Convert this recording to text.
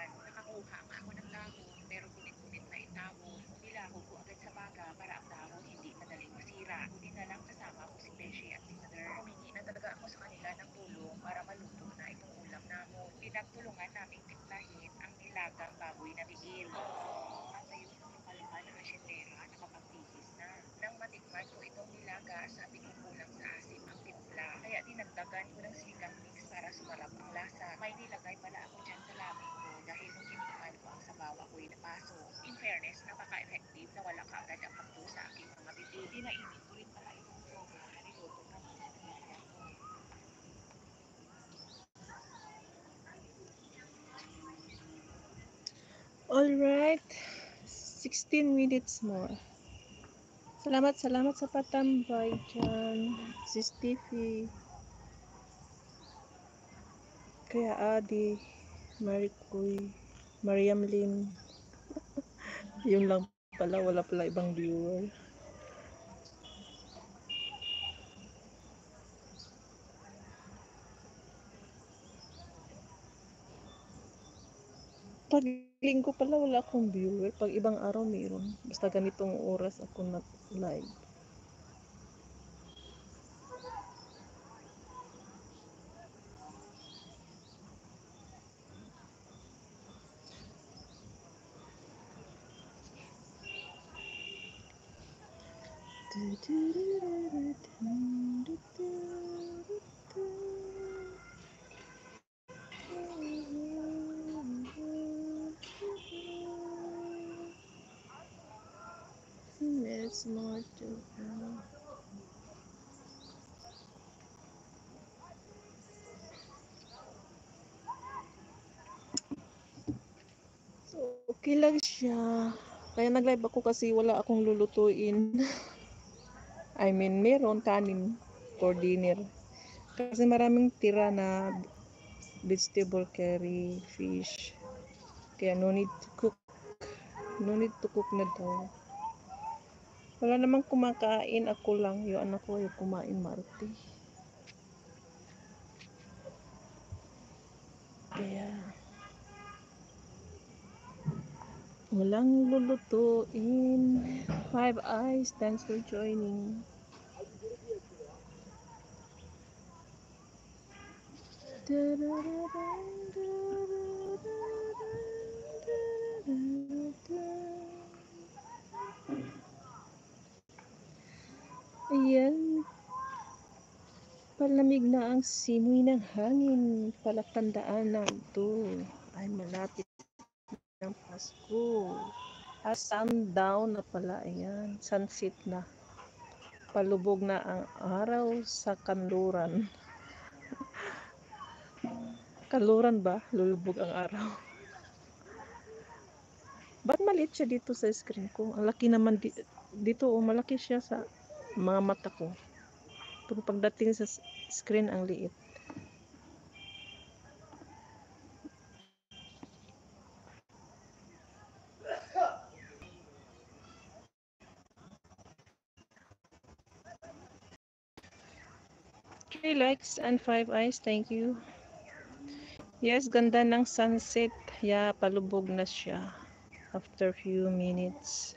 yan. Nakakuha nga ako ng dahon, pero punit-punit na itawon. Nilako ko agad sa baga para ang dahon hindi madaling masira. Buti na lang kasama ko si Beshi at si Mother. Humingi na talaga ako sa kanila ng tulong para maluto na itong ulam namon. Pinagtulungan naming timplahin ang nilagang baboy na tiil. At ayun, ang kapal pa ng asyendera, nakapagtipis na. Nang matikman ko itong nilaga, sabi ko kulang sa asim ang timpla. Kaya dinagdagan ko ng sinigang mix para sumarap ang lasa. May nilagay pala ako dyan sa labi ko dahil nung tinikman ko ang sabaw ako'y napasok. In fairness, napaka-effective na wala kaagad ang hapdo sa aking mga bibig. Pinainit ko rin pala itong soba na niluto namin sa pamilya ko. Alright, 16 minutes more. Salamat sa patambay dyan, Sis Tiffy. Kaya Adi, Maricoy, Mariam Lynn. Yun lang pala, wala pala ibang viewer. Pag linggo pala wala akong viewer. Pag ibang araw mayroon. Basta ganitong oras ako nag-live. There's more to go. So, okay lang siya. Kaya nag-live ako kasi wala akong lulutuin. I mean, meron kanin for dinner. Kasi maraming tira na vegetable curry, fish. Kaya no need to cook. No need to cook na daw. Wala namang kumakain. Ako lang. Yung anak ko yung kumain, Marte. Kaya walang lulutuin. Five Eyes, thanks for joining. Ayan. Palamig na ang simoy ng hangin. Palatandaan na ito ay malapit ng Pasko. Sundown na pala. Ayan. Sunset na. Palubog na ang araw sa kanluran. Kanluran ba? Lulubog ang araw. Ba't maliit siya dito sa screen ko? Ang laki naman dito. Malaki siya sa mga mata ko. Pero pagdating sa screen, ang liit. Three likes and 5 eyes. Thank you. Yes, ganda ng sunset. Yeah, palubog na siya after few minutes.